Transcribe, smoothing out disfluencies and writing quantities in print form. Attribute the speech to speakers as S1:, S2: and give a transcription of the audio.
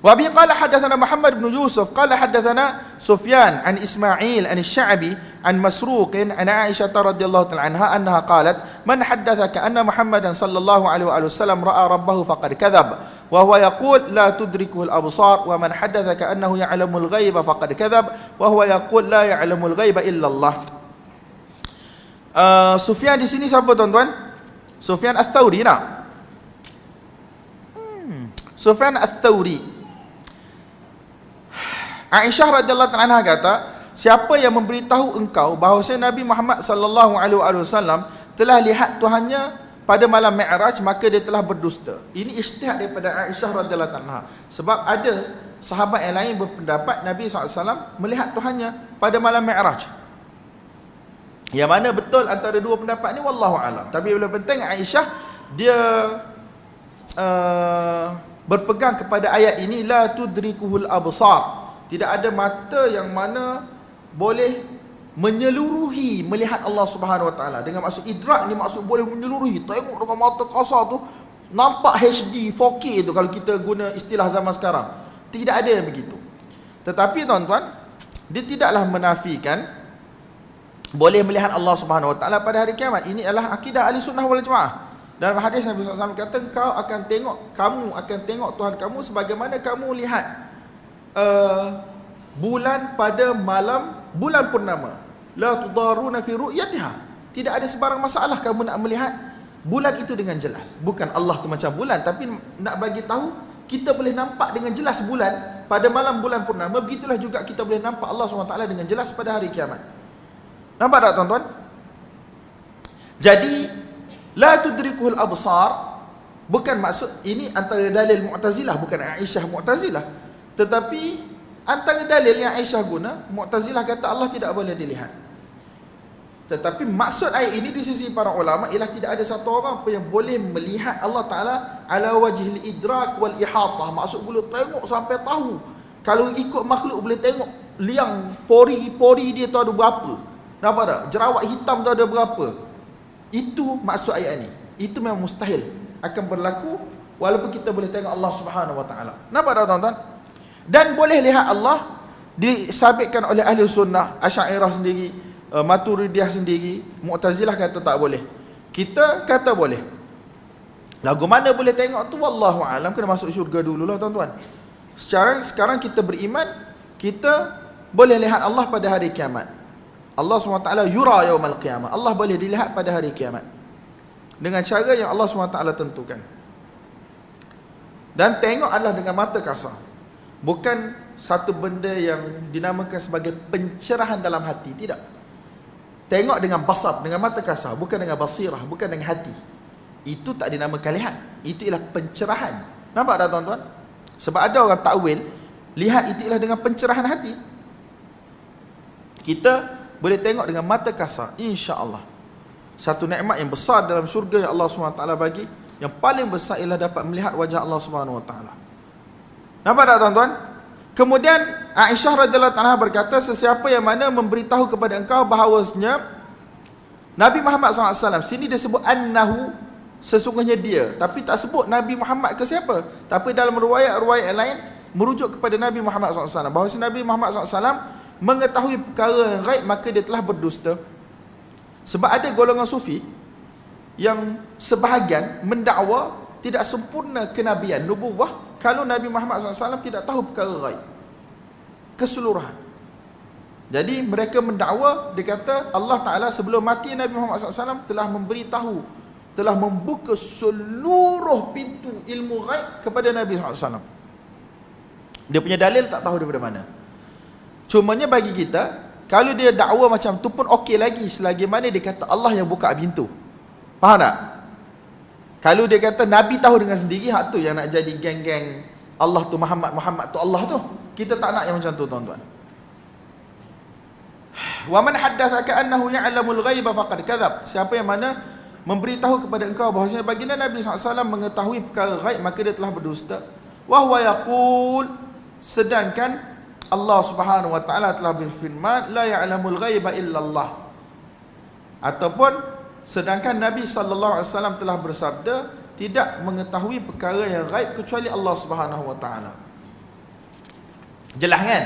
S1: وابي قال حدثنا محمد بن يوسف قال حدثنا سفيان عن اسماعيل عن الشعبي عن مسروق عن عائشه رضي الله تعالى عنها انها قالت من حدثك ان محمدا صلى الله عليه واله وسلم راى ربه فقد كذب وهو يقول لا تدركه الابصار ومن حدثك انه يعلم الغيب فقد كذب وهو يقول لا يعلم الغيب الا الله. Sufyan di sini siapa tuan-tuan? Sufyan Ats-Tsauri nak? Sufyan Ats-Tsauri. Aisyah radhiyallahu anha kata, siapa yang memberitahu engkau bahawa Nabi Muhammad sallallahu alaihi wasallam telah lihat Tuhannya pada malam Mi'raj, maka dia telah berdusta. Ini ijtihad daripada Aisyah radhiyallahu anha. Sebab ada sahabat yang lain berpendapat Nabi SAW melihat Tuhannya pada malam Mi'raj. Yang mana betul antara dua pendapat ni wallahu alam. Tapi yang penting Aisyah dia berpegang kepada ayat ini, la tudrikuhul absar. Tidak ada mata yang mana boleh menyeluruhi melihat Allah Subhanahu Wa Taala. Dengan maksud idrak ni maksud boleh menyeluruhi, tengok dengan mata kasar tu nampak HD 4K tu kalau kita guna istilah zaman sekarang. Tidak ada yang begitu. Tetapi tuan-tuan, dia tidaklah menafikan boleh melihat Allah Subhanahu Wa Taala pada hari kiamat. Ini adalah akidah Ahlussunnah wal Jamaah. Dalam hadis Nabi SAW kata, kamu akan tengok Tuhan kamu sebagaimana kamu lihat bulan pada malam bulan purnama. La tudaruna fi ru'yatiha. Tidak ada sebarang masalah kamu nak melihat bulan itu dengan jelas. Bukan Allah tu macam bulan, tapi nak bagi tahu kita boleh nampak dengan jelas bulan pada malam bulan purnama. Begitulah juga kita boleh nampak Allah SWT dengan jelas pada hari kiamat. Nampak tak tuan-tuan? Jadi la tudrikuhul absar bukan maksud ini antara dalil Mu'tazilah, bukan Aisyah Mu'tazilah. Tetapi antara dalil yang Aisyah guna, Mu'tazilah kata Allah tidak boleh dilihat. Tetapi maksud ayat ini di sisi para ulama ialah tidak ada satu orang pun yang boleh melihat Allah Ta'ala ala wajhil idrak wal ihatah. Maksud boleh tengok sampai tahu. Kalau ikut makhluk boleh tengok liang pori-pori dia tu ada berapa. Nampak tak? Jerawat hitam tu ada berapa. Itu maksud ayat ini. Itu memang mustahil akan berlaku walaupun kita boleh tengok Allah Subhanahu Wa Ta'ala. Nampak tak tuan-tuan? Dan boleh lihat Allah disabitkan oleh ahli sunnah, Asy'ariyah sendiri, Maturidiyah sendiri, Mu'tazilah kata tak boleh. Kita kata boleh. Lagu mana boleh tengok tu wallahu alam, kena masuk syurga dululah tuan-tuan. Sekarang kita beriman, kita boleh lihat Allah pada hari kiamat. Allah SWT yura yaumal qiyamah. Allah boleh dilihat pada hari kiamat dengan cara yang Allah SWT tentukan. Dan tengok adalah dengan mata kasar, bukan satu benda yang dinamakan sebagai pencerahan dalam hati. Tidak. Tengok dengan basar, dengan mata kasar, bukan dengan basirah, bukan dengan hati. Itu tak dinamakan lihat. Itu ialah pencerahan. Nampak tak tuan-tuan? Sebab ada orang takwil, lihat itu ialah dengan pencerahan hati. Kita boleh tengok dengan mata kasar, insya-Allah. Satu nikmat yang besar dalam syurga yang Allah SWT bagi, yang paling besar ialah dapat melihat wajah Allah SWT. Nampak tak tuan-tuan? Kemudian Aisyah radhiyallahu anha berkata, sesiapa yang mana memberitahu kepada engkau bahawasanya Nabi Muhammad SAW, sini dia sebut annahu, sesungguhnya dia, tapi tak sebut Nabi Muhammad ke siapa. Tapi dalam riwayat-riwayat yang lain merujuk kepada Nabi Muhammad SAW, bahawasanya Nabi Muhammad SAW mengetahui perkara yang gaib, maka dia telah berdusta. Sebab ada golongan sufi yang sebahagian mendakwa tidak sempurna kenabian, nubuwah, kalau Nabi Muhammad SAW tidak tahu perkara gaib keseluruhan. Jadi mereka mendakwa, dia kata Allah Ta'ala sebelum mati Nabi Muhammad SAW telah memberitahu, telah membuka seluruh pintu ilmu gaib kepada Nabi SAW. Dia punya dalil tak tahu daripada mana. Cumanya bagi kita, kalau dia dakwa macam tu pun okey lagi, selagi mana dia kata Allah yang buka pintu. Faham tak? Kalau dia kata Nabi tahu dengan sendiri, hak tu yang nak jadi geng-geng Allah tu Muhammad, Muhammad tu Allah tu. Kita tak nak yang macam tu tuan-tuan. Wa man haddatsaka annahu ya'lamul ghaiba faqad kadzab. Siapa yang mana memberitahu kepada engkau bahwasanya baginda Nabi SAW mengetahui perkara gaib, maka dia telah berdusta. Wa huwa yaqul, sedangkan Allah Subhanahu wa taala telah berfirman, la ya'lamul ghaiba illallah. Ataupun sedangkan Nabi sallallahu alaihi wasallam telah bersabda, tidak mengetahui perkara yang gaib kecuali Allah Subhanahu wa taala. Jelas kan?